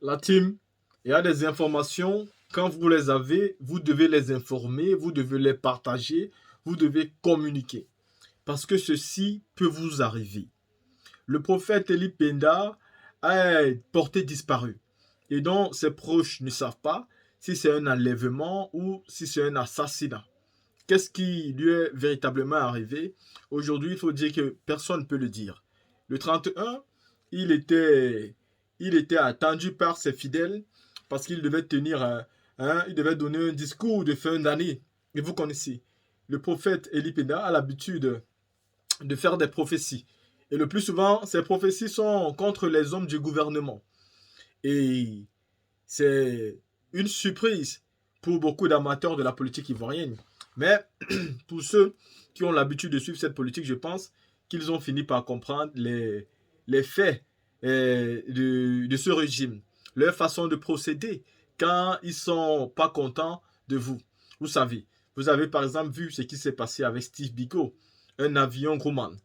La team, il y a des informations, quand vous les avez, vous devez les informer, vous devez les partager, vous devez communiquer. Parce que ceci peut vous arriver. Le prophète Eli Penda a porté disparu. Et donc, ses proches ne savent pas si c'est un enlèvement ou si c'est un assassinat. Qu'est-ce qui lui est véritablement arrivé? Aujourd'hui, il faut dire que personne ne peut le dire. Le 31, il était, il était attendu par ses fidèles parce qu'il devait il devait donner un discours de fin d'année. Et vous connaissez, le prophète Eli Penda a l'habitude de faire des prophéties. Et le plus souvent, ces prophéties sont contre les hommes du gouvernement. Et c'est une surprise pour beaucoup d'amateurs de la politique ivoirienne. Mais pour ceux qui ont l'habitude de suivre cette politique, je pense qu'ils ont fini par comprendre les faits de ce régime, leur façon de procéder quand ils sont pas contents de vous. Vous savez, vous avez par exemple vu ce qui s'est passé avec Steve Biko, un avion Grumman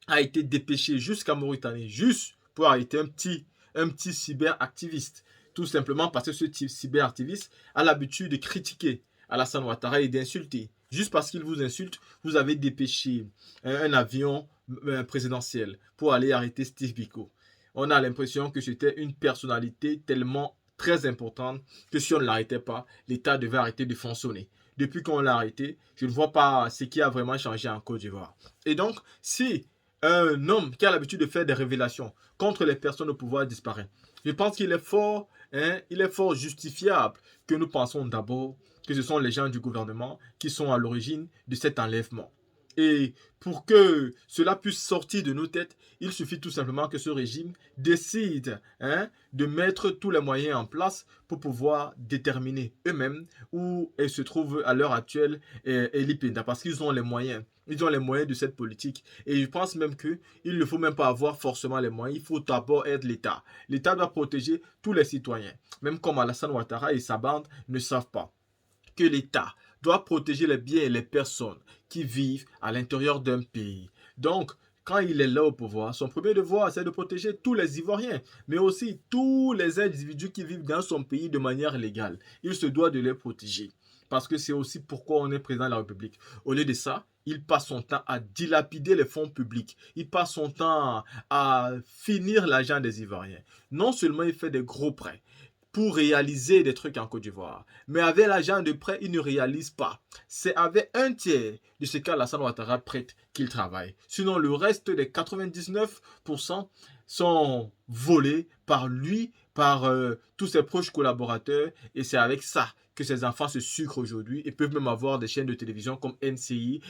a été dépêché jusqu'à Mauritanie, juste pour arrêter un petit cyberactiviste. Tout simplement parce que ce type cyberactiviste a l'habitude de critiquer Alassane Ouattara et d'insulter. Juste parce qu'il vous insulte, vous avez dépêché un avion présidentiel pour aller arrêter Steve Biko. On a l'impression que c'était une personnalité tellement très importante que si on ne l'arrêtait pas, l'État devait arrêter de fonctionner. Depuis qu'on l'a arrêté, je ne vois pas ce qui a vraiment changé en Côte d'Ivoire. Et donc, si un homme qui a l'habitude de faire des révélations contre les personnes au pouvoir disparaît, je pense qu'il est fort, il est fort justifiable que nous pensons d'abord que ce sont les gens du gouvernement qui sont à l'origine de cet enlèvement. Et pour que cela puisse sortir de nos têtes, il suffit tout simplement que ce régime décide de mettre tous les moyens en place pour pouvoir déterminer eux-mêmes où elle se trouve à l'heure actuelle Eli Penda, parce qu'ils ont les moyens. Ils ont les moyens de cette politique. Et je pense même qu'il ne faut même pas avoir forcément les moyens. Il faut d'abord être l'État. L'État doit protéger tous les citoyens. Même comme Alassane Ouattara et sa bande ne savent pas que l'État doit protéger les biens et les personnes qui vivent à l'intérieur d'un pays. Donc, quand il est là au pouvoir, son premier devoir, c'est de protéger tous les Ivoiriens, mais aussi tous les individus qui vivent dans son pays de manière légale. Il se doit de les protéger. Parce que c'est aussi pourquoi on est président de la République. Au lieu de ça, il passe son temps à dilapider les fonds publics. Il passe son temps à finir l'argent des Ivoiriens. Non seulement il fait des gros prêts, pour réaliser des trucs en Côte d'Ivoire. Mais avec l'argent de prêt, il ne réalise pas. C'est avec un tiers de ce qu'Alassane Ouattara prête qu'il travaille. Sinon, le reste des 99% sont volés par lui, par tous ses proches collaborateurs. Et c'est avec ça que ses enfants se sucrent aujourd'hui et peuvent même avoir des chaînes de télévision comme NCI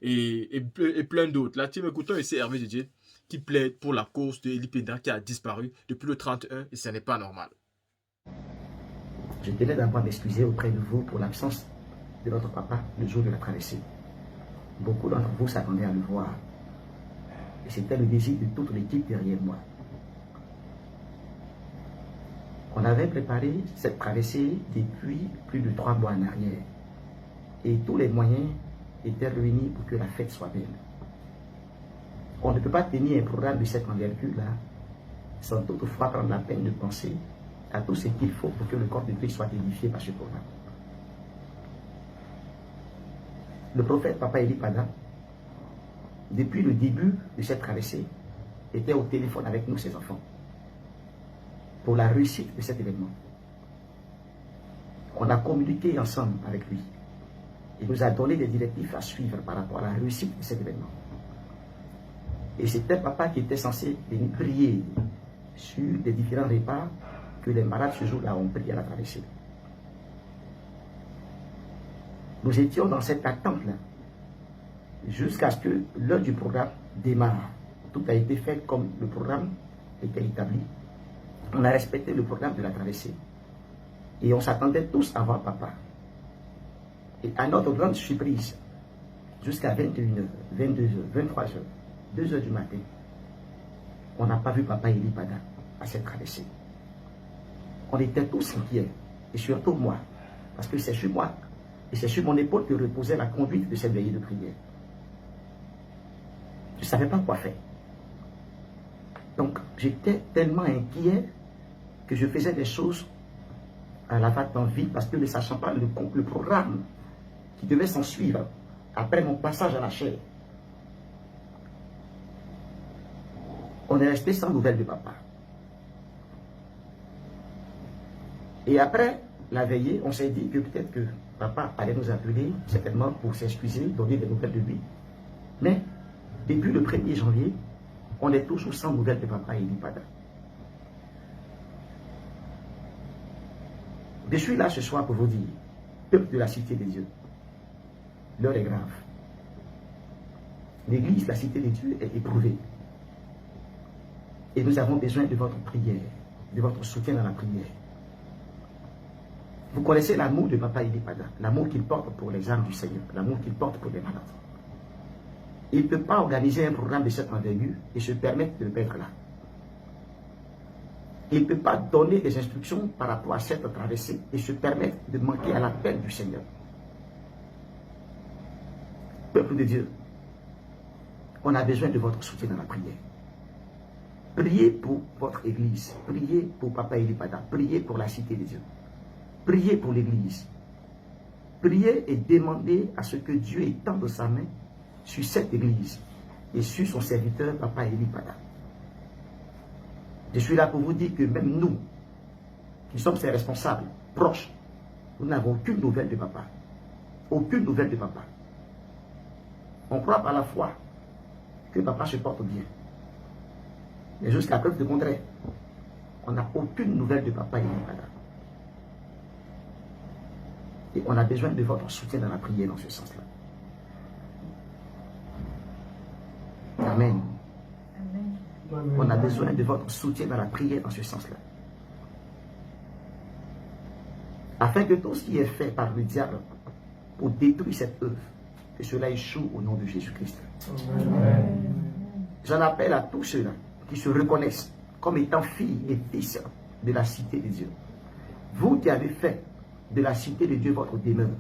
et plein d'autres. Là, team, écoutons ici Hervé Didier qui plaide pour la cause de Eli Penda qui a disparu depuis le 31 et ce n'est pas normal. Je tenais d'abord à m'excuser auprès de vous pour l'absence de votre papa le jour de la traversée. Beaucoup d'entre vous s'attendaient à le voir. Et c'était le désir de toute l'équipe derrière moi. On avait préparé cette traversée depuis plus de 3 mois en arrière. Et tous les moyens étaient réunis pour que la fête soit belle. On ne peut pas tenir un programme de cette envergure-là sans toutefois prendre la peine de penser à tout ce qu'il faut pour que le corps de Christ soit édifié par ce programme. Le prophète Papa Eli Penda, depuis le début de cette traversée, était au téléphone avec nous, ses enfants, pour la réussite de cet événement. On a communiqué ensemble avec lui. Il nous a donné des directives à suivre par rapport à la réussite de cet événement. Et c'était Papa qui était censé venir prier sur les différents repas que les malades ce jour-là ont pris à la traversée. Nous étions dans cette attente-là jusqu'à ce que l'heure du programme démarre. Tout a été fait comme le programme était établi. On a respecté le programme de la traversée. Et on s'attendait tous à voir Papa. Et à notre grande surprise, jusqu'à 21h, 22h, 23h, 2h du matin, on n'a pas vu Papa Eli Penda à cette traversée. On était tous inquiets, et surtout moi, parce que c'est sur moi, et c'est sur mon épaule que reposait la conduite de cette veillée de prière. Je ne savais pas quoi faire. Donc, j'étais tellement inquiet que je faisais des choses à la va-t-en-vie parce que ne sachant pas le programme qui devait s'en suivre après mon passage à la chair. On est resté sans nouvelles de papa. Et après la veillée, on s'est dit que peut-être que papa allait nous appeler, certainement pour s'excuser, donner des nouvelles de lui. Mais depuis le 1er janvier, on est toujours sans nouvelles de papa Eli Pada. Je suis là ce soir pour vous dire, peuple de la cité des dieux, l'heure est grave. L'église, la cité des dieux est éprouvée. Et nous avons besoin de votre prière, de votre soutien dans la prière. Vous connaissez l'amour de papa Eli Pada, l'amour qu'il porte pour les âmes du Seigneur, l'amour qu'il porte pour les malades. Il ne peut pas organiser un programme de cette envergure et se permettre de le mettre là. Il ne peut pas donner des instructions par rapport à cette traversée et se permettre de manquer à l'appel du Seigneur. Peuple de Dieu, on a besoin de votre soutien dans la prière. Priez pour votre église, priez pour papa Eli Pada, priez pour la cité des dieux, priez pour l'église. Priez et demandez à ce que Dieu étende sa main sur cette église et sur son serviteur papa Eli Pada. Je suis là pour vous dire que même nous, qui sommes ses responsables, proches, nous n'avons aucune nouvelle de papa. Aucune nouvelle de papa. On croit par la foi que papa se porte bien. Mais jusqu'à preuve de contraire, on n'a aucune nouvelle de papa Eli Pada. Et on a besoin de votre soutien dans la prière dans ce sens-là. Amen. On a besoin de votre soutien dans la prière dans ce sens-là. Afin que tout ce qui est fait par le diable pour détruire cette œuvre, que cela échoue au nom de Jésus-Christ. J'en appelle à tous ceux-là qui se reconnaissent comme étant filles et fils de la cité de Dieu. Vous qui avez fait de la cité de Dieu votre demeure,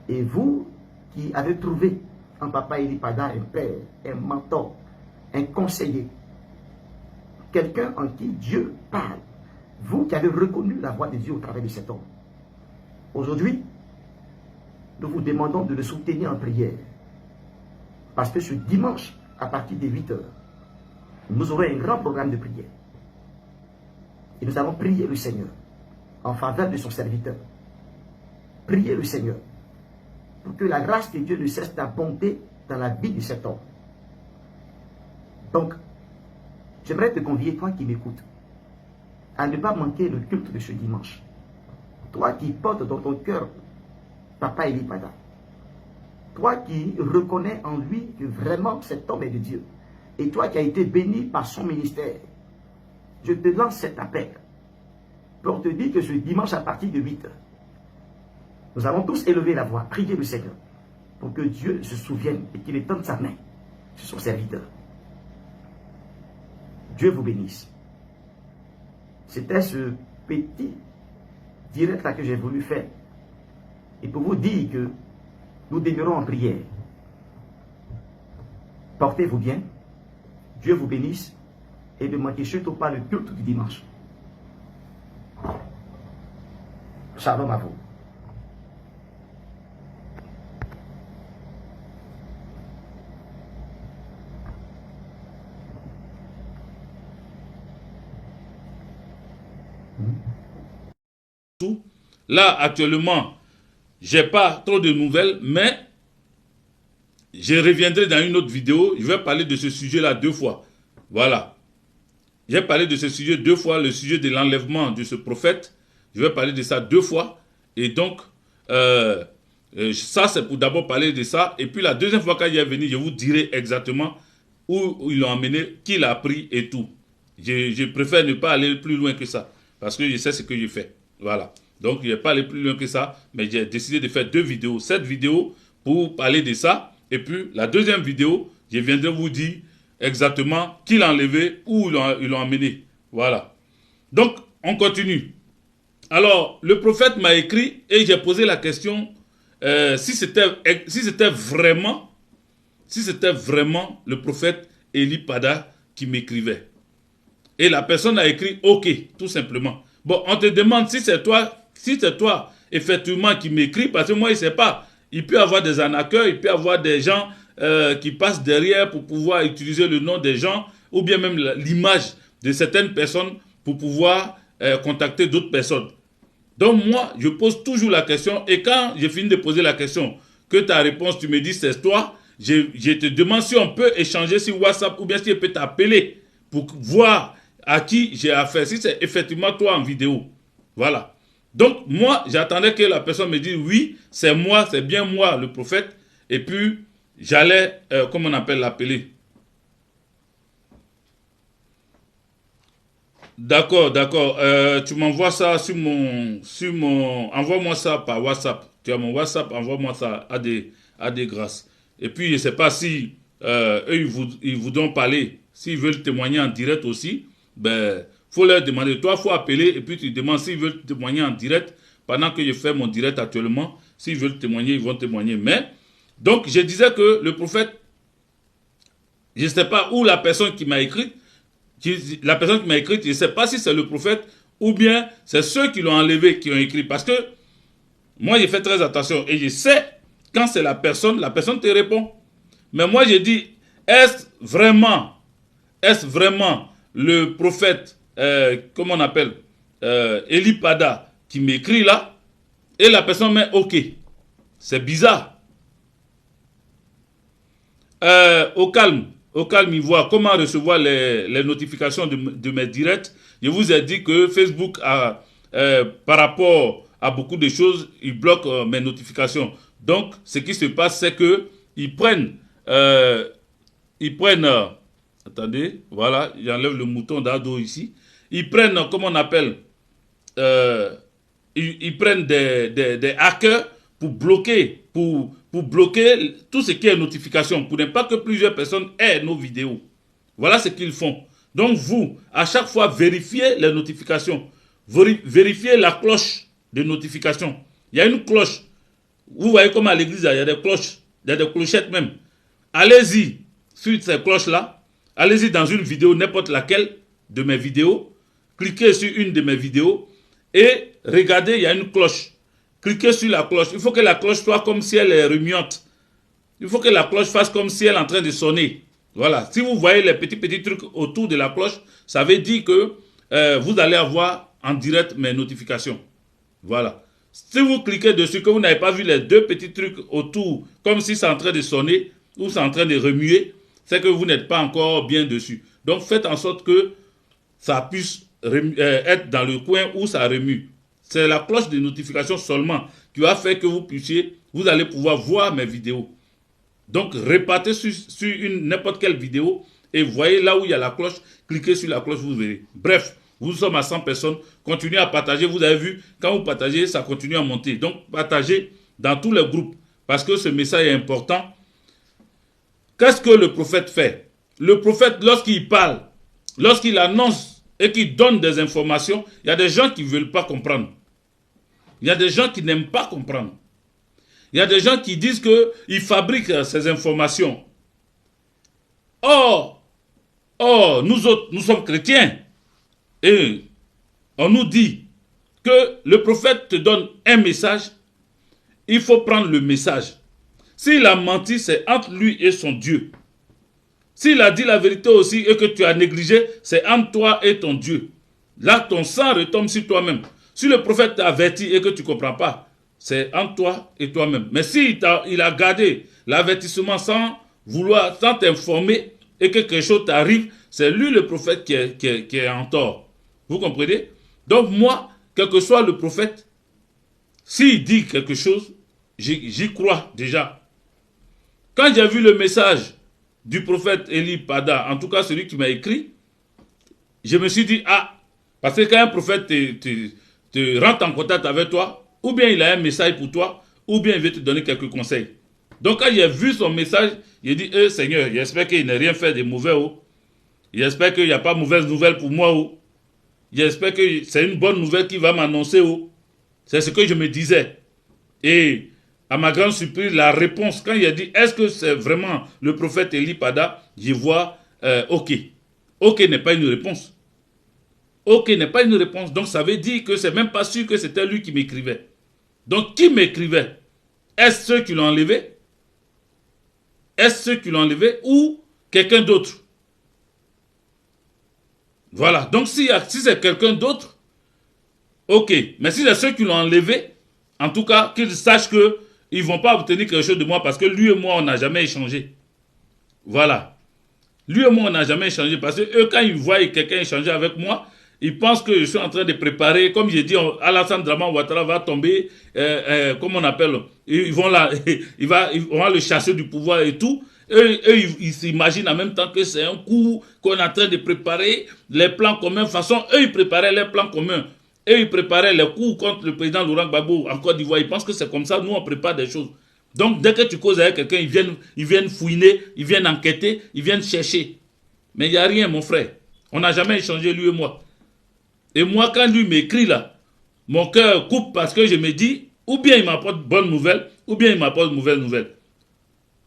et vous qui avez trouvé en papa Eli Pada un père, un mentor, un conseiller, quelqu'un en qui Dieu parle, vous qui avez reconnu la voix de Dieu au travers de cet homme. Aujourd'hui, nous vous demandons de le soutenir en prière, parce que ce dimanche, à partir de 8 h, nous aurons un grand programme de prière. Et nous allons prier le Seigneur en faveur de son serviteur. Priez le Seigneur pour que la grâce de Dieu ne cesse d'abonder dans la vie de cet homme. Donc, j'aimerais te convier, toi qui m'écoutes, à ne pas manquer le culte de ce dimanche. Toi qui portes dans ton cœur papa Eli Pada. Toi qui reconnais en lui que vraiment cet homme est de Dieu. Et toi qui as été béni par son ministère. Je te lance cet appel pour te dire que ce dimanche à partir de 8 h, nous allons tous élever la voix, prier le Seigneur pour que Dieu se souvienne et qu'il étende sa main sur son serviteur. Dieu vous bénisse. C'était ce petit direct là que j'ai voulu faire. Et pour vous dire que nous demeurons en prière. Portez-vous bien. Dieu vous bénisse. Et ne manquez surtout pas le culte du dimanche. Shalom à vous. Là, actuellement, j'ai pas trop de nouvelles, mais je reviendrai dans une autre vidéo. Je vais parler de ce sujet-là 2 fois. Voilà. J'ai parlé de ce sujet 2 fois, le sujet de l'enlèvement de ce prophète. Je vais parler de ça 2 fois. Et donc, ça, c'est pour d'abord parler de ça. Et puis, la deuxième fois quand il est venu, je vous dirai exactement où ils l'ont emmené, qui l'a pris et tout. Je préfère ne pas aller plus loin que ça. Parce que je sais ce que je fais. Voilà. Donc, je ne vais pas aller plus loin que ça. Mais j'ai décidé de faire 2 vidéos. Cette vidéo pour parler de ça. Et puis, la deuxième vidéo, je viendrai vous dire exactement qui l'a enlevé, où ils l'ont emmené. Voilà. Donc, on continue. Alors, le prophète m'a écrit et j'ai posé la question si c'était vraiment le prophète Eli Pada qui m'écrivait. Et la personne a écrit OK, tout simplement. Bon, on te demande si c'est toi, effectivement, qui m'écris, parce que moi, il ne sait pas. Il peut y avoir des arnaqueurs, il peut y avoir des gens qui passent derrière pour pouvoir utiliser le nom des gens, ou bien même l'image de certaines personnes pour pouvoir contacter d'autres personnes. Donc moi, je pose toujours la question, et quand j'ai fini de poser la question, que ta réponse, tu me dis c'est toi, je te demande si on peut échanger sur WhatsApp, ou bien si je peux t'appeler pour voir à qui j'ai affaire, si c'est effectivement toi en vidéo. Voilà. Donc moi, j'attendais que la personne me dise oui, c'est moi, c'est bien moi le prophète, et puis j'allais, comment on appelle, l'appeler. D'accord, d'accord. Tu m'envoies ça sur mon, envoie-moi ça par WhatsApp. Tu as mon WhatsApp, envoie-moi ça à des grâces. Et puis, je ne sais pas si eux, ils voudront parler. S'ils veulent témoigner en direct aussi, ben, faut leur demander. Toi, il faut appeler et puis tu demandes s'ils veulent témoigner en direct pendant que je fais mon direct actuellement. S'ils veulent témoigner, ils vont témoigner. Mais, donc, je disais que le prophète, je ne sais pas où la personne qui m'a écrit, la personne qui m'a écrit, je ne sais pas si c'est le prophète ou bien c'est ceux qui l'ont enlevé qui ont écrit. Parce que moi, j'ai fait très attention et je sais quand c'est la personne te répond. Mais moi, j'ai dit, est-ce vraiment le prophète, comment on appelle, Eli Pada qui m'écrit là, et la personne met OK. C'est bizarre. Au calme, il voit comment recevoir les notifications de mes directs. Je vous ai dit que Facebook, par rapport à beaucoup de choses, il bloque mes notifications. Donc, ce qui se passe, c'est que ils prennent, attendez, voilà, j'enlève le mouton d'ado ici. Ils prennent, comment on appelle, ils prennent des hackers pour bloquer tout ce qui est notification, pour ne pas que plusieurs personnes aient nos vidéos. Voilà ce qu'ils font. Donc vous, à chaque fois, vérifiez les notifications. Vérifiez la cloche de notification. Il y a une cloche. Vous voyez comme à l'église, il y a des cloches, il y a des clochettes même. Allez-y sur ces cloches-là. Allez-y dans une vidéo, n'importe laquelle de mes vidéos. Cliquez sur une de mes vidéos et regardez, il y a une cloche. Cliquez sur la cloche. Il faut que la cloche soit comme si elle est remuante. Il faut que la cloche fasse comme si elle est en train de sonner. Voilà. Si vous voyez les petits trucs autour de la cloche, ça veut dire que vous allez avoir en direct mes notifications. Voilà. Si vous cliquez dessus, que vous n'avez pas vu les deux petits trucs autour, comme si c'est en train de sonner ou c'est en train de remuer, c'est que vous n'êtes pas encore bien dessus. Donc faites en sorte que ça puisse être dans le coin où ça remue. C'est la cloche de notification seulement qui va faire que vous allez pouvoir voir mes vidéos. Donc, repartez sur n'importe quelle vidéo et voyez là où il y a la cloche, cliquez sur la cloche, vous verrez. Bref, nous sommes à 100 personnes, continuez à partager. Vous avez vu, quand vous partagez, ça continue à monter. Donc, partagez dans tous les groupes parce que ce message est important. Qu'est-ce que le prophète fait? Le prophète, lorsqu'il parle, lorsqu'il annonce et qu'il donne des informations, il y a des gens qui ne veulent pas comprendre. Il y a des gens qui n'aiment pas comprendre. Il y a des gens qui disent qu'ils fabriquent ces informations. Or, nous autres, nous sommes chrétiens. Et on nous dit que le prophète te donne un message, il faut prendre le message. S'il a menti, c'est entre lui et son Dieu. S'il a dit la vérité aussi et que tu as négligé, c'est entre toi et ton Dieu. Là, ton sang retombe sur toi-même. Si le prophète t'a averti et que tu ne comprends pas, c'est entre toi et toi-même. Mais s'il a gardé l'avertissement sans t'informer et que quelque chose t'arrive, c'est lui le prophète qui est en tort. Vous comprenez? Donc moi, quel que soit le prophète, s'il dit quelque chose, j'y crois déjà. Quand j'ai vu le message du prophète Eli Pada, en tout cas celui qui m'a écrit, je me suis dit, parce que quand un prophète te rentre en contact avec toi, ou bien il a un message pour toi, ou bien il veut te donner quelques conseils. Donc quand j'ai vu son message, j'ai dit, Seigneur, j'espère qu'il n'a rien fait de mauvais. J'espère qu'il n'y a pas mauvaise nouvelle pour moi. J'espère que c'est une bonne nouvelle qu'il va m'annoncer. C'est ce que je me disais. Et à ma grande surprise, la réponse, quand il a dit, est-ce que c'est vraiment le prophète Eli Pada, je vois, OK. OK n'est pas une réponse. OK n'est pas une réponse. Donc ça veut dire que c'est même pas sûr que c'était lui qui m'écrivait. Donc qui m'écrivait? Est-ce ceux qui l'ont enlevé? Est-ce ceux qui l'ont enlevé ou quelqu'un d'autre? Voilà. Donc si c'est quelqu'un d'autre, OK. Mais si c'est ceux qui l'ont enlevé, en tout cas, qu'ils sachent qu'ils ne vont pas obtenir quelque chose de moi parce que lui et moi, on n'a jamais échangé. Voilà. Lui et moi, on n'a jamais échangé parce que eux, quand ils voient quelqu'un échanger avec moi, ils pensent que je suis en train de préparer, comme j'ai dit, Alassane Draman Ouattara va tomber, comment on appelle, ils vont là, on va le chasser du pouvoir et tout. Eux, ils s'imaginent en même temps que c'est un coup qu'on est en train de préparer les plans communs. De toute façon, eux, ils préparaient les plans communs. Eux, ils préparaient les coups contre le président Laurent Gbagbo en Côte d'Ivoire. Ils pensent que c'est comme ça, nous, on prépare des choses. Donc, dès que tu causes avec quelqu'un, ils viennent fouiner, ils viennent enquêter, ils viennent chercher. Mais il n'y a rien, mon frère. On n'a jamais échangé, lui et moi. Et moi, quand lui m'écrit là, mon cœur coupe parce que je me dis, ou bien il m'apporte bonne nouvelle, ou bien il m'apporte mauvaise nouvelle.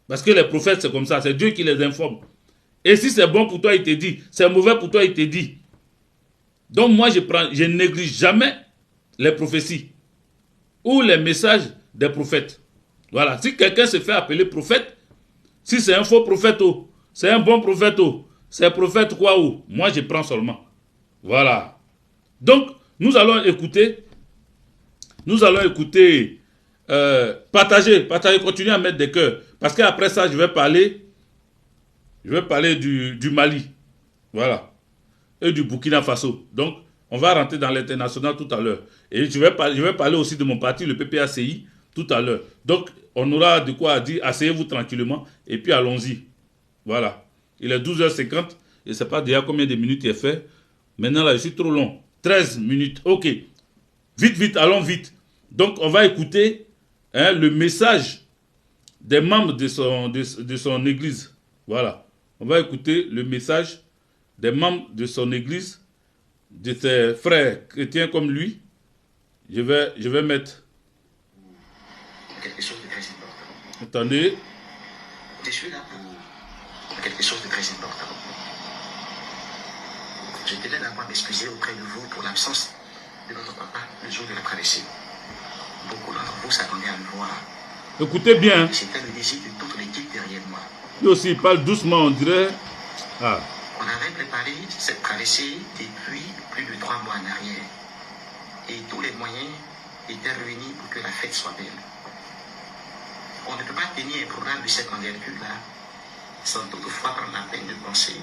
Parce que les prophètes, c'est comme ça, c'est Dieu qui les informe. Et si c'est bon pour toi, il te dit. C'est mauvais pour toi, il te dit. Donc moi, je néglige jamais les prophéties ou les messages des prophètes. Voilà. Si quelqu'un se fait appeler prophète, si c'est un faux prophète, oh, c'est un bon prophète, oh, c'est prophète quoi, oh, moi je prends seulement. Voilà. Donc, nous allons écouter, partager, continuer à mettre des cœurs. Parce qu'après ça, je vais parler du Mali. Voilà. Et du Burkina Faso. Donc, on va rentrer dans l'international tout à l'heure. Et je vais parler aussi de mon parti, le PPACI, tout à l'heure. Donc, on aura de quoi dire, asseyez-vous tranquillement, et puis allons-y. Voilà. Il est 12h50, je ne sais pas déjà combien de minutes il est fait. Maintenant, là, je suis trop long. 13 minutes. OK. Vite, allons vite. Donc, on va écouter le message des membres de son église. Voilà. On va écouter le message des membres de son église, de ses frères chrétiens comme lui. Je vais mettre... Quelque chose de très important. Attendez. Je suis là pour quelque chose de très important. Je tenais d'abord m'excuser auprès de vous pour l'absence de notre papa le jour de la traversée. Beaucoup d'entre vous s'attendaient à le voir. Écoutez bien. C'était le désir de toute l'équipe derrière moi. Lui aussi, il parle doucement, on dirait. Ah. On avait préparé cette traversée depuis plus de 3 mois en arrière. Et tous les moyens étaient réunis pour que la fête soit belle. On ne peut pas tenir un programme de cette envergure-là sans toutefois prendre la peine de penser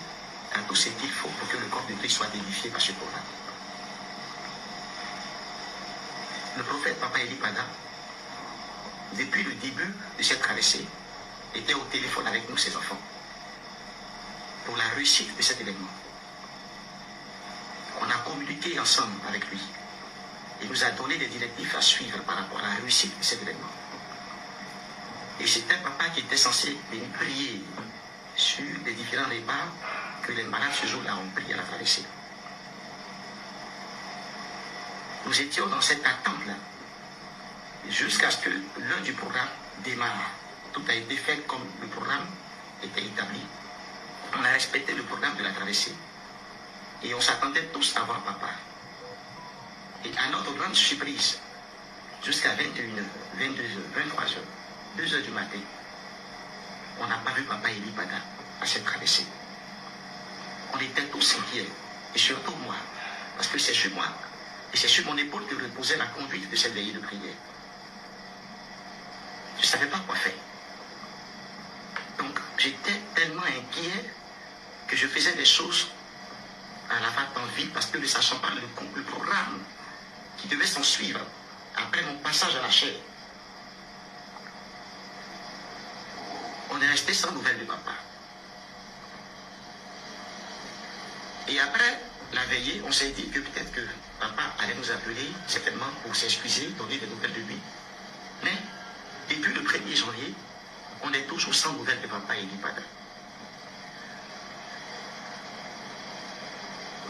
à tout ce qu'il faut pour que le corps de Christ soit édifié par ce programme. Le prophète Papa Eli Pada, depuis le début de cette traversée, était au téléphone avec nous, ses enfants, pour la réussite de cet événement. On a communiqué ensemble avec lui. Il nous a donné des directives à suivre par rapport à la réussite de cet événement. Et c'était papa qui était censé venir prier sur les différents repas que les malades ce jour-là ont pris à la traversée. Nous étions dans cette attente-là, jusqu'à ce que l'heure du programme démarre. Tout a été fait comme le programme était établi. On a respecté le programme de la traversée. Et on s'attendait tous à voir papa. Et à notre grande surprise, jusqu'à 21h, 22h, 23h, 2h du matin, on n'a pas vu papa Eli Pada à cette traversée. On était tous inquiets, et surtout moi, parce que c'est sur moi, et c'est sur mon épaule que reposait la conduite de cette veillée de prière. Je ne savais pas quoi faire. Donc j'étais tellement inquiet que je faisais des choses à la va-t-en-vite parce que ne sachant pas le programme qui devait s'en suivre après mon passage à la chair. On est resté sans nouvelles de papa. Et après la veillée, on s'est dit que peut-être que papa allait nous appeler, certainement pour s'excuser, donner des nouvelles de lui. Mais depuis le 1er janvier, on est toujours sans nouvelles de papa Eli Pada.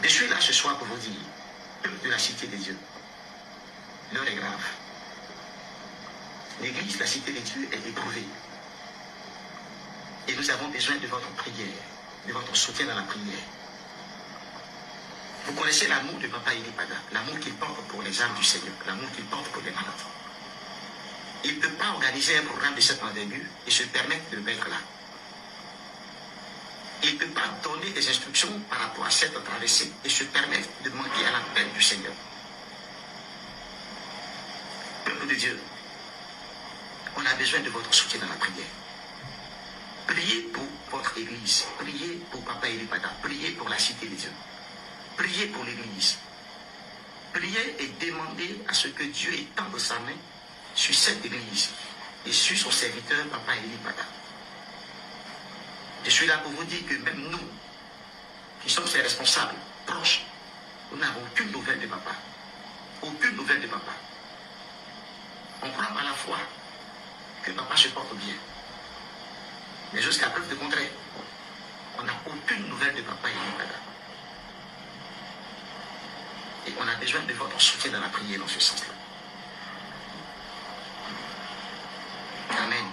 Je suis là ce soir pour vous dire, peuple de la Cité des Dieux, l'heure est grave. L'église de la Cité des Dieux est éprouvée. Et nous avons besoin de votre prière, de votre soutien dans la prière. Vous connaissez l'amour de Papa Eli Pada, l'amour qu'il porte pour les âmes du Seigneur, l'amour qu'il porte pour les malades. Il ne peut pas organiser un programme de cette envergure et se permettre de le mettre là. Il ne peut pas donner des instructions par rapport à cette traversée et se permettre de manquer à l'appel du Seigneur. Peuple de Dieu, on a besoin de votre soutien dans la prière. Priez pour votre église, priez pour Papa Eli Pada, priez pour la cité de Dieu, priez pour l'église. Priez et demandez à ce que Dieu étende sa main sur cette église et sur son serviteur Papa Eli Pada. Je suis là pour vous dire que même nous, qui sommes ses responsables, proches, nous n'avons aucune nouvelle de Papa. Aucune nouvelle de Papa. On croit à la fois que Papa se porte bien. Mais jusqu'à preuve de contraire, on n'a aucune nouvelle de Papa Eli Pada. Et on a besoin de votre soutien dans la prière dans ce sens-là. Amen.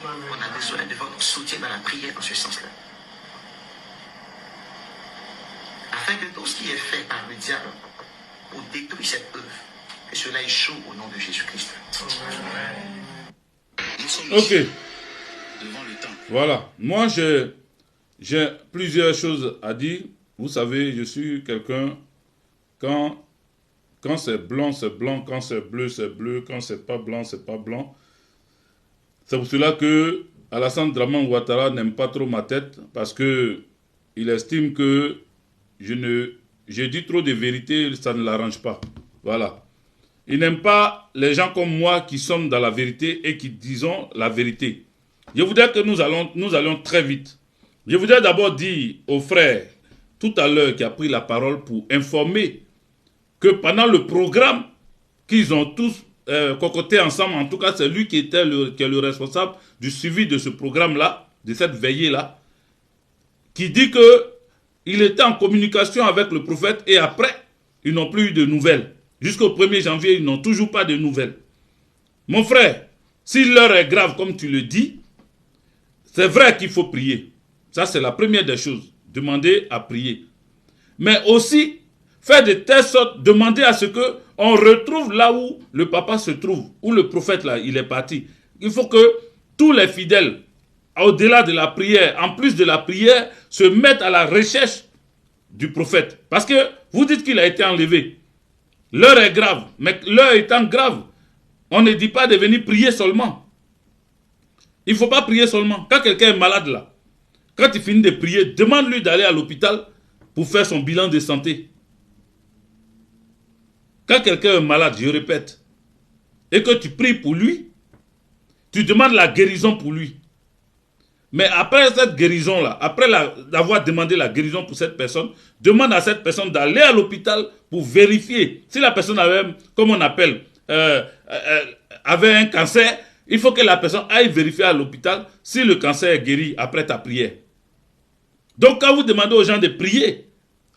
On a besoin de votre soutien dans la prière dans ce sens-là. Afin que tout ce qui est fait par le diable pour détruire cette œuvre, que cela échoue au nom de Jésus-Christ. Ok. Devant le temps. Voilà. Moi, j'ai plusieurs choses à dire. Vous savez, je suis quelqu'un, quand c'est blanc, c'est blanc. Quand c'est bleu, c'est bleu. Quand c'est pas blanc, c'est pas blanc. C'est pour cela que Alassane Dramane Ouattara n'aime pas trop ma tête, parce que il estime que je dis trop de vérité, ça ne l'arrange pas. Voilà. Il n'aime pas les gens comme moi qui sommes dans la vérité et qui disons la vérité. Je voudrais que nous allons très vite. Je voudrais d'abord dire aux frères, tout à l'heure, qui a pris la parole pour informer que pendant le programme qu'ils ont tous cocoté ensemble, en tout cas c'est lui qui est le responsable du suivi de ce programme-là, de cette veillée-là, qui dit que il était en communication avec le prophète et après, ils n'ont plus eu de nouvelles. Jusqu'au 1er janvier, ils n'ont toujours pas de nouvelles. Mon frère, si l'heure est grave comme tu le dis, c'est vrai qu'il faut prier. Ça, c'est la première des choses. Demander à prier. Mais aussi, faire de telle sorte, demander à ce que on retrouve là où le papa se trouve, où le prophète là, il est parti. Il faut que tous les fidèles, au-delà de la prière, en plus de la prière, se mettent à la recherche du prophète. Parce que vous dites qu'il a été enlevé. L'heure est grave. Mais l'heure étant grave, on ne dit pas de venir prier seulement. Il ne faut pas prier seulement. Quand quelqu'un est malade là, quand il finit de prier, demande-lui d'aller à l'hôpital pour faire son bilan de santé. Quand quelqu'un est malade, je répète, et que tu pries pour lui, tu demandes la guérison pour lui. Mais après cette guérison-là, après d'avoir demandé la guérison pour cette personne, demande à cette personne d'aller à l'hôpital pour vérifier. Si la personne avait, comme on appelle, avait un cancer, il faut que la personne aille vérifier à l'hôpital si le cancer est guéri après ta prière. Donc quand vous demandez aux gens de prier,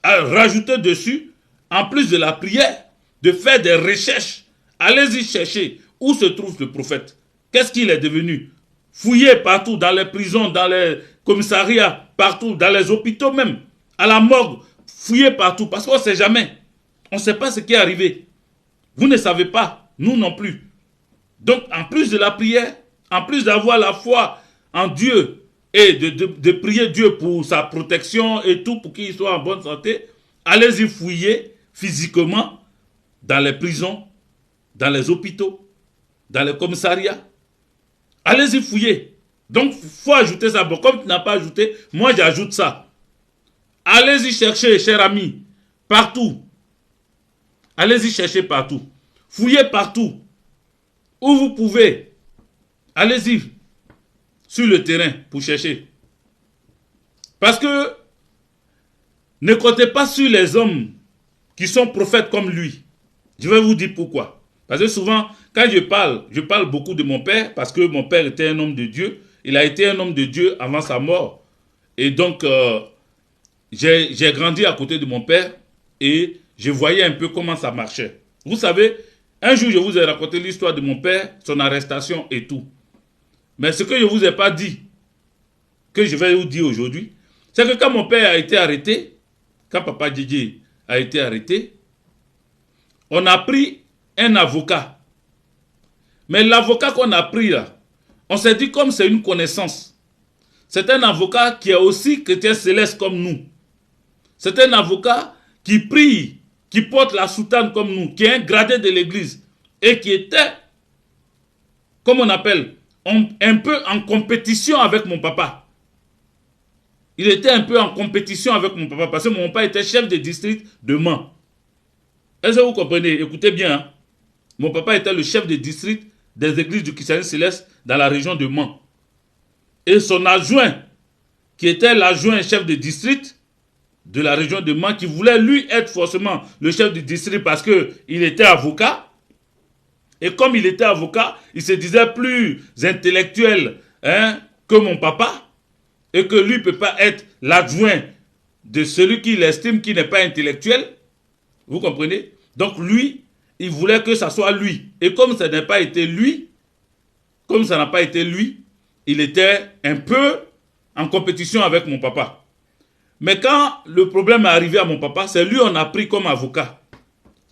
à rajouter dessus, en plus de la prière, de faire des recherches. Allez-y chercher où se trouve le prophète. Qu'est-ce qu'il est devenu? Fouillez partout, dans les prisons, dans les commissariats, partout, dans les hôpitaux même, à la morgue. Fouillez partout, parce qu'on ne sait jamais. On ne sait pas ce qui est arrivé. Vous ne savez pas, nous non plus. Donc, en plus de la prière, en plus d'avoir la foi en Dieu et de prier Dieu pour sa protection et tout, pour qu'il soit en bonne santé, allez-y fouiller physiquement dans les prisons, dans les hôpitaux, dans les commissariats. Allez-y fouiller. Donc, il faut ajouter ça. Bon, comme tu n'as pas ajouté, moi j'ajoute ça. Allez-y chercher, chers amis, partout. Allez-y chercher partout. Fouillez partout. Où vous pouvez. Allez-y sur le terrain pour chercher. Parce que ne comptez pas sur les hommes qui sont prophètes comme lui. Je vais vous dire pourquoi. Parce que souvent, quand je parle beaucoup de mon père, parce que mon père était un homme de Dieu. Il a été un homme de Dieu avant sa mort. Et donc, j'ai grandi à côté de mon père et je voyais un peu comment ça marchait. Vous savez, un jour, je vous ai raconté l'histoire de mon père, son arrestation et tout. Mais ce que je ne vous ai pas dit, que je vais vous dire aujourd'hui, c'est que quand mon père a été arrêté, quand Papa Djidji a été arrêté, on a pris un avocat. Mais l'avocat qu'on a pris là, on s'est dit comme c'est une connaissance. C'est un avocat qui est aussi chrétien céleste comme nous. C'est un avocat qui prie, qui porte la soutane comme nous, qui est un gradé de l'église et qui était, comme on appelle, un peu en compétition avec mon papa. Il était un peu en compétition avec mon papa parce que mon papa était chef de district de Mans. Est-ce que vous comprenez? Écoutez bien. Hein? Mon papa était le chef de district des églises du christianisme céleste dans la région de Mans. Et son adjoint, qui était l'adjoint chef de district de la région de Mans, qui voulait lui être forcément le chef du district parce qu'il était avocat. Et comme il était avocat, il se disait plus intellectuel que mon papa. Et que lui ne peut pas être l'adjoint de celui qu'il estime qui n'est pas intellectuel. Vous comprenez? Donc lui, il voulait que ça soit lui. Et comme ça n'a pas été lui, il était un peu en compétition avec mon papa. Mais quand le problème est arrivé à mon papa, c'est lui qu'on a pris comme avocat.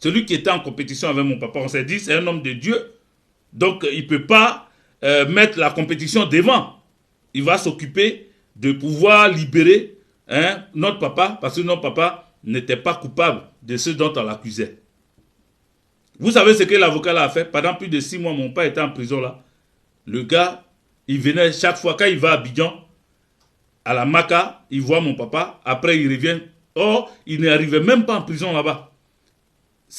Celui qui était en compétition avec mon papa, on s'est dit, c'est un homme de Dieu. Donc il ne peut pas mettre la compétition devant. Il va s'occuper de pouvoir libérer notre papa, parce que notre papa n'était pas coupable de ce dont on l'accusait. Vous savez ce que l'avocat là a fait? Pendant plus de 6 mois, mon père était en prison là. Le gars, il venait chaque fois, quand il va à Abidjan, à la Maca, il voit mon papa, après il revient. Or, il n'arrivait même pas en prison là-bas.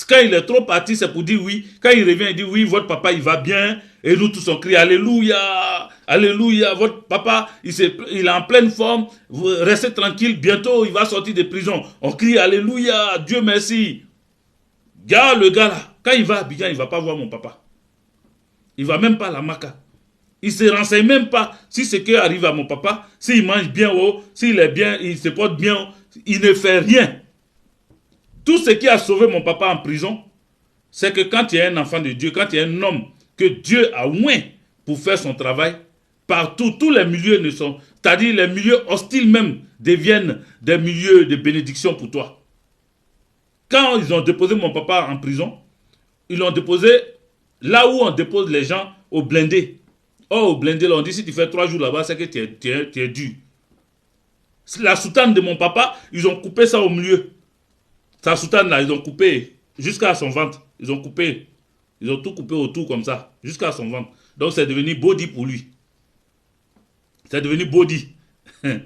Quand il est trop parti, c'est pour dire oui. Quand il revient, il dit oui, votre papa il va bien. Et nous tous on crie alléluia, alléluia, votre papa il est en pleine forme. Vous restez tranquille, bientôt il va sortir de prison. On crie alléluia, Dieu merci. Regarde le gars là, quand il va à Abidjan, il ne va pas voir mon papa. Il ne va même pas à la Maca. Il ne se renseigne même pas si ce qui arrive à mon papa, s'il mange bien haut, s'il est bien, il se porte bien, il ne fait rien. Tout ce qui a sauvé mon papa en prison, c'est que quand il y a un enfant de Dieu, quand il y a un homme que Dieu a oint pour faire son travail, partout, tous les milieux ne sont, c'est-à-dire les milieux hostiles même deviennent des milieux de bénédiction pour toi. Quand ils ont déposé mon papa en prison, ils l'ont déposé là où on dépose les gens au blindé. Oh, au blindé, là, on dit si tu fais 3 jours là-bas, c'est que tu es dû. La soutane de mon papa, ils ont coupé ça au milieu. Sa soutane là, ils ont coupé jusqu'à son ventre. Ils ont coupé. Ils ont tout coupé autour comme ça, jusqu'à son ventre. Donc c'est devenu body pour lui. C'est devenu body. Et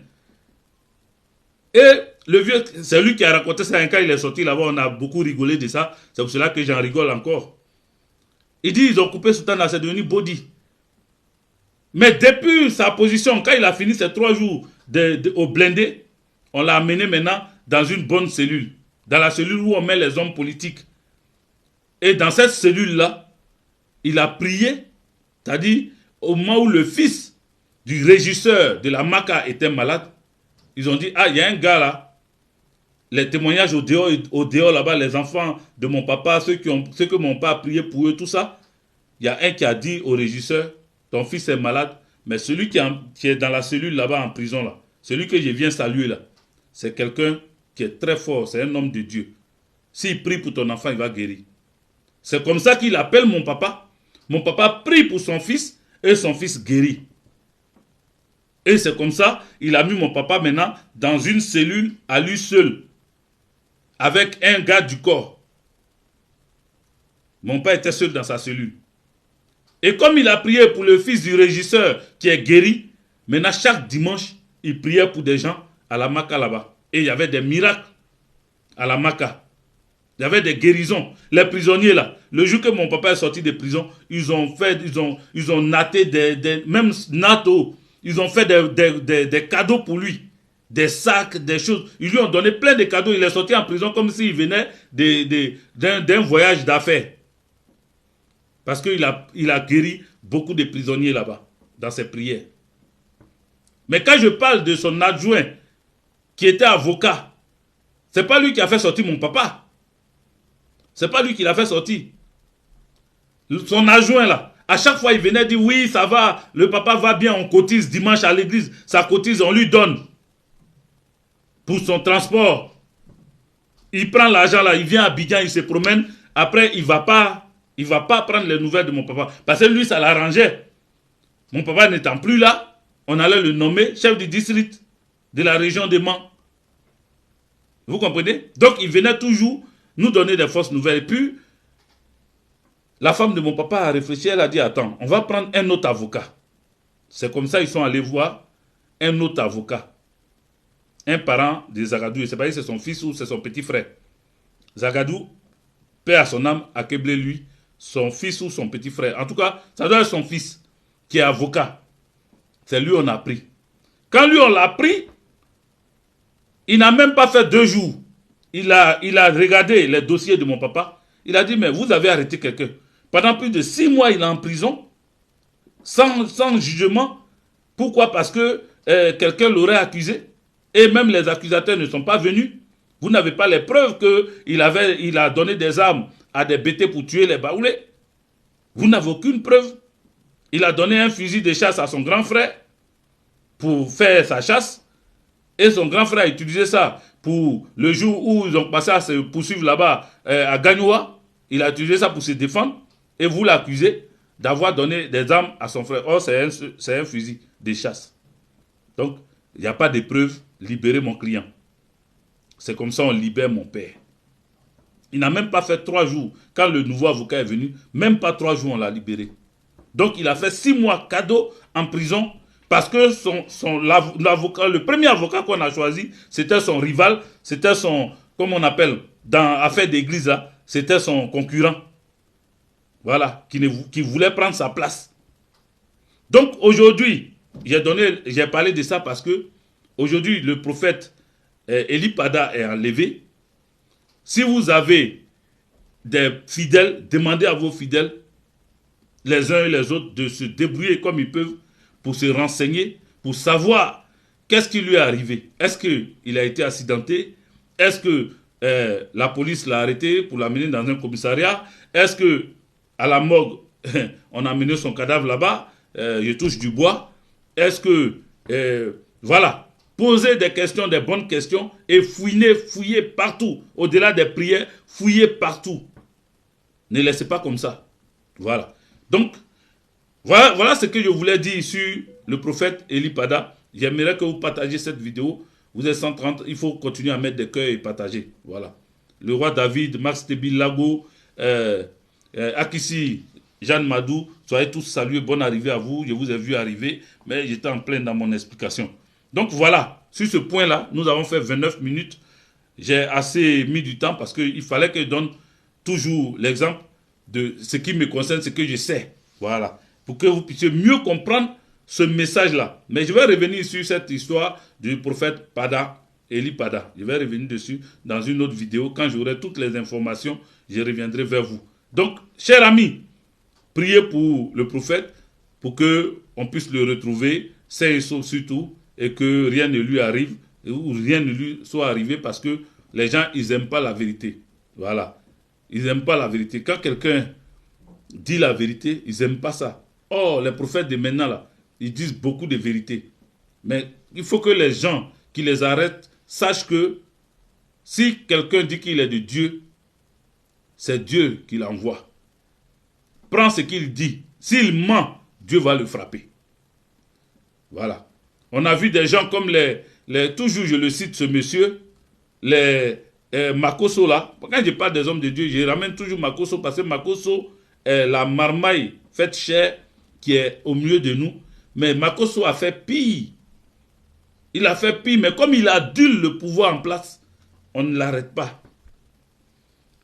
le vieux, c'est lui qui a raconté ça. Quand il est sorti là-bas, on a beaucoup rigolé de ça. C'est pour cela que j'en rigole encore. Il dit, ils ont coupé soutane là, c'est devenu body. Mais depuis sa position, quand il a fini ses 3 jours au blindé, on l'a amené maintenant dans une bonne cellule. Dans la cellule où on met les hommes politiques. Et dans cette cellule-là, il a prié, c'est-à-dire au moment où le fils du régisseur de la Maca était malade, ils ont dit, ah, il y a un gars là, les témoignages au dehors là-bas, les enfants de mon papa, ceux que mon papa a prié pour eux, tout ça, il y a un qui a dit au régisseur, ton fils est malade, mais celui qui est dans la cellule là-bas en prison, là, celui que je viens saluer là, c'est quelqu'un qui est très fort, c'est un homme de Dieu. S'il prie pour ton enfant, il va guérir. C'est comme ça qu'il appelle mon papa. Mon papa prie pour son fils et son fils guérit. Et c'est comme ça, il a mis mon papa maintenant dans une cellule à lui seul, avec un gars du corps. Mon père était seul dans sa cellule. Et comme il a prié pour le fils du régisseur qui est guéri, maintenant chaque dimanche, il priait pour des gens à la Maca là-bas. Et il y avait des miracles à la Maca. Il y avait des guérisons. Les prisonniers là, le jour que mon papa est sorti de prison, ils ont natté même natto. Ils ont fait des cadeaux pour lui. Des sacs, des choses. Ils lui ont donné plein de cadeaux. Il est sorti en prison comme s'il venait d'un voyage d'affaires. Parce qu'il a guéri beaucoup de prisonniers là-bas, dans ses prières. Mais quand je parle de son adjoint, qui était avocat, c'est pas lui qui a fait sortir mon papa. C'est pas lui qui l'a fait sortir. Son adjoint là, à chaque fois il venait dire oui ça va, le papa va bien, on cotise dimanche à l'église, ça cotise, on lui donne pour son transport. Il prend l'argent là, il vient à Abidjan, il se promène. Après, il va pas prendre les nouvelles de mon papa. Parce que lui, ça l'arrangeait. Mon papa n'étant plus là, on allait le nommer chef du district de la région de Mans. Vous comprenez? Donc, il venait toujours nous donner des fausses nouvelles. Et puis, la femme de mon papa a réfléchi, elle a dit, attends, on va prendre un autre avocat. C'est comme ça qu'ils sont allés voir un autre avocat. Un parent de Zagadou, je ne sais pas si c'est son fils ou c'est son petit frère. Zagadou, paix à son âme, a câblé lui, son fils ou son petit frère. En tout cas, ça doit être son fils qui est avocat. C'est lui on a pris. Quand lui on l'a pris, il n'a même pas fait 2 jours. Il a regardé les dossiers de mon papa. Il a dit, mais vous avez arrêté quelqu'un. Pendant plus de 6 mois, il est en prison, sans jugement. Pourquoi? Parce que quelqu'un l'aurait accusé. Et même les accusateurs ne sont pas venus. Vous n'avez pas les preuves qu'il a donné des armes à des bêtés pour tuer les Baoulés. Vous n'avez aucune preuve. Il a donné un fusil de chasse à son grand frère pour faire sa chasse. Et son grand frère a utilisé ça pour le jour où ils ont passé à se poursuivre là-bas à Gagnoua. Il a utilisé ça pour se défendre. Et vous l'accusez d'avoir donné des armes à son frère. Or, c'est un fusil de chasse. Donc, il n'y a pas de preuves. Libérez mon client. C'est comme ça on libère mon père. Il n'a même pas fait 3 jours. Quand le nouveau avocat est venu, même pas 3 jours on l'a libéré. Donc, il a fait 6 mois cadeau en prison parce que l'avocat, le premier avocat qu'on a choisi, c'était son rival, c'était son, comme on appelle, dans l'affaire d'église là, c'était son concurrent. Voilà, qui voulait prendre sa place. Donc, aujourd'hui, j'ai parlé de ça parce que aujourd'hui, le prophète Eli Pada est enlevé. Si vous avez des fidèles, demandez à vos fidèles, les uns et les autres, de se débrouiller comme ils peuvent pour se renseigner, pour savoir qu'est-ce qui lui est arrivé. Est-ce qu'il a été accidenté? Est-ce que la police l'a arrêté pour l'amener dans un commissariat? Est-ce que à la morgue, on a amené son cadavre là-bas? Je touche du bois. Est-ce que... voilà. Posez des questions, des bonnes questions et fouillez partout. Au-delà des prières, fouillez partout. Ne laissez pas comme ça. Voilà. Donc, voilà ce que je voulais dire sur le prophète Eli Pada. J'aimerais que vous partagiez cette vidéo. Vous êtes 130, il faut continuer à mettre des cœurs et partager. Voilà. Le roi David, Max Tebi Lago, Akissi, Jeanne Madou, soyez tous salués. Bonne arrivée à vous. Je vous ai vu arriver, mais j'étais en plein dans mon explication. Donc voilà, sur ce point-là, nous avons fait 29 minutes. J'ai assez mis du temps parce qu'il fallait que je donne toujours l'exemple de ce qui me concerne, ce que je sais. Voilà. Pour que vous puissiez mieux comprendre ce message-là. Mais je vais revenir sur cette histoire du prophète Pada, Eli Pada. Je vais revenir dessus dans une autre vidéo. Quand j'aurai toutes les informations, je reviendrai vers vous. Donc, chers amis, priez pour le prophète pour qu'on puisse le retrouver, sain et sauf surtout, et que rien ne lui arrive, ou rien ne lui soit arrivé parce que les gens, ils n'aiment pas la vérité. Voilà. Ils n'aiment pas la vérité. Quand quelqu'un dit la vérité, ils n'aiment pas ça. Or, les prophètes de maintenant, là, ils disent beaucoup de vérité. Mais il faut que les gens qui les arrêtent sachent que si quelqu'un dit qu'il est de Dieu, c'est Dieu qui l'envoie. Prends ce qu'il dit. S'il ment, Dieu va le frapper. Voilà. On a vu des gens comme toujours je le cite ce monsieur, les Makosso là. Quand je parle des hommes de Dieu, je ramène toujours Makosso parce que Makosso est la marmaille faite chair qui est au milieu de nous. Mais Makosso a fait pire. Il a fait pire, mais comme il adule le pouvoir en place, on ne l'arrête pas.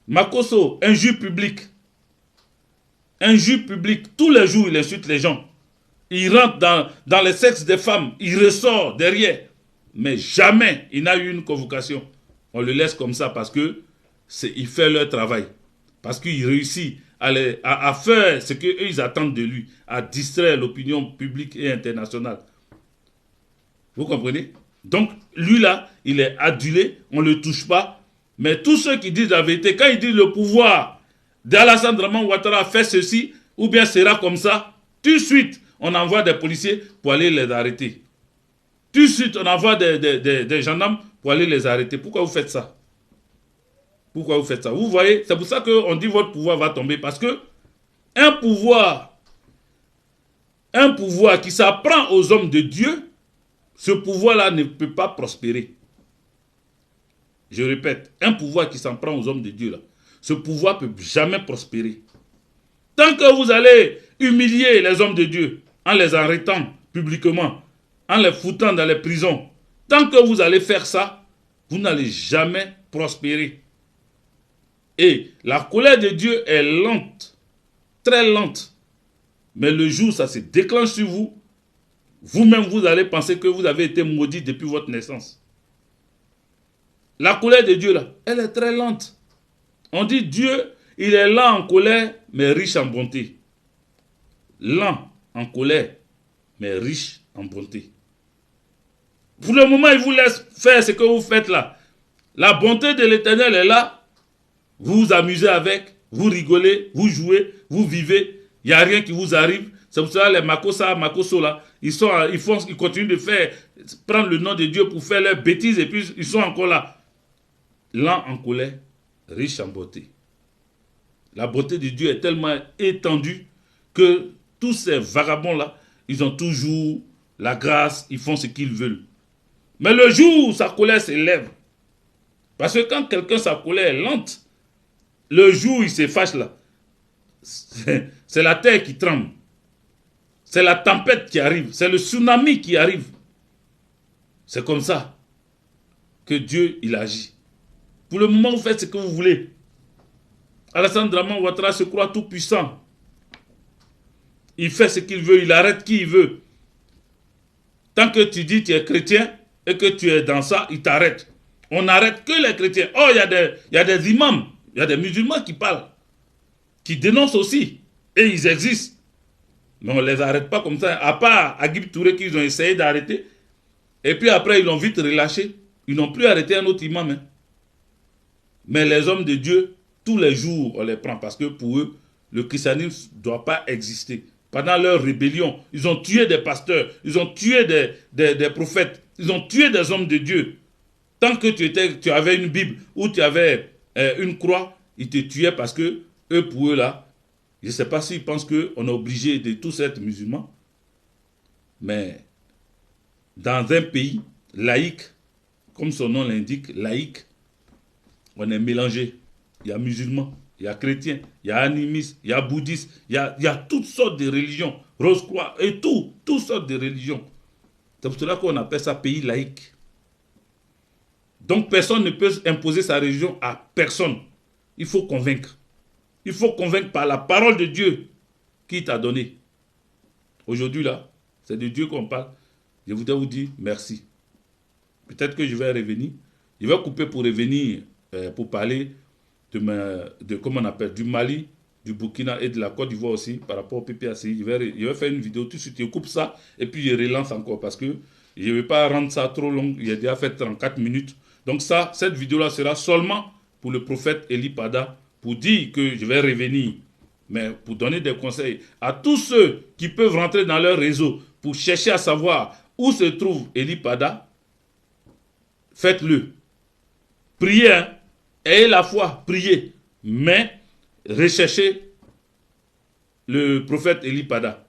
Makosso, injure publique. Injure publique. Tous les jours, il insulte les gens. Il rentre dans les sexes des femmes. Il ressort derrière. Mais jamais il n'a eu une convocation. On le laisse comme ça parce que il fait leur travail. Parce qu'il réussit à faire ce qu'ils attendent de lui. À distraire l'opinion publique et internationale. Vous comprenez? Donc, lui là, il est adulé. On ne le touche pas. Mais tous ceux qui disent la vérité, quand ils disent le pouvoir d'Alassane Draman Ouattara fait ceci, ou bien sera comme ça, tout de suite, on envoie des policiers pour aller les arrêter. Tout de suite, on envoie des gendarmes pour aller les arrêter. Pourquoi vous faites ça? Pourquoi vous faites ça? Vous voyez, c'est pour ça qu'on dit votre pouvoir va tomber. Parce que un pouvoir qui s'apprend aux hommes de Dieu, ce pouvoir-là ne peut pas prospérer. Je répète, un pouvoir qui s'en prend aux hommes de Dieu, là, ce pouvoir ne peut jamais prospérer. Tant que vous allez humilier les hommes de Dieu en les arrêtant publiquement, en les foutant dans les prisons, tant que vous allez faire ça, vous n'allez jamais prospérer. Et la colère de Dieu est lente, très lente. Mais le jour où ça se déclenche sur vous, vous-même vous allez penser que vous avez été maudit depuis votre naissance. La colère de Dieu là, elle est très lente. On dit Dieu, il est lent en colère, mais riche en bonté. Lent en colère, mais riche en bonté. Pour le moment, il vous laisse faire ce que vous faites là. La bonté de l'Éternel est là. Vous vous amusez avec, vous rigolez, vous jouez, vous vivez. Il n'y a rien qui vous arrive. C'est pour ça que les Makoso là, ils continuent de prendre le nom de Dieu pour faire leurs bêtises et puis ils sont encore là. Lent en colère, riche en beauté. La beauté de Dieu est tellement étendue que tous ces vagabonds-là, ils ont toujours la grâce, ils font ce qu'ils veulent. Mais le jour où sa colère s'élève, parce que quand quelqu'un, sa colère est lente, le jour où il se fâche là, c'est la terre qui tremble. C'est la tempête qui arrive, c'est le tsunami qui arrive. C'est comme ça que Dieu, il agit. Pour le moment, vous faites ce que vous voulez. Alassane Draman Ouattara se croit tout puissant. Il fait ce qu'il veut, il arrête qui il veut. Tant que tu dis que tu es chrétien et que tu es dans ça, il t'arrête. On n'arrête que les chrétiens. Oh, il y a des imams, il y a des musulmans qui parlent, qui dénoncent aussi. Et ils existent. Mais on ne les arrête pas comme ça. À part Agib Touré qu'ils ont essayé d'arrêter. Et puis après, ils l'ont vite relâché. Ils n'ont plus arrêté un autre imam. Hein. Mais les hommes de Dieu, tous les jours, on les prend. Parce que pour eux, le christianisme ne doit pas exister. Pendant leur rébellion, ils ont tué des pasteurs. Ils ont tué des prophètes. Ils ont tué des hommes de Dieu. Tant que tu avais une Bible ou tu avais une croix, ils te tuaient parce que eux, pour eux là, je ne sais pas s'ils pensent qu'on est obligé de tous être musulmans. Mais dans un pays laïque, comme son nom l'indique, laïque, on est mélangé. Il y a musulmans, il y a chrétiens, il y a animistes, il y a bouddhistes, il y a toutes sortes de religions, Rose-Croix et toutes sortes de religions. C'est pour cela qu'on appelle ça pays laïque. Donc personne ne peut imposer sa religion à personne. Il faut convaincre. Il faut convaincre par la parole de Dieu qui t'a donné. Aujourd'hui là, c'est de Dieu qu'on parle. Je voudrais vous dire merci. Peut-être que je vais revenir. Je vais couper pour revenir pour parler comment on appelle, du Mali, du Burkina et de la Côte d'Ivoire aussi par rapport au PPACI. Je vais faire une vidéo tout de suite. Je coupe ça et puis je relance encore parce que je ne vais pas rendre ça trop long. Il a déjà fait 34 minutes. Donc cette vidéo-là sera seulement pour le prophète Eli Pada pour dire que je vais revenir. Mais pour donner des conseils à tous ceux qui peuvent rentrer dans leur réseau pour chercher à savoir où se trouve Eli Pada, faites-le. Priez, hein? Ayez la foi, priez. Mais recherchez le prophète Eli Pada.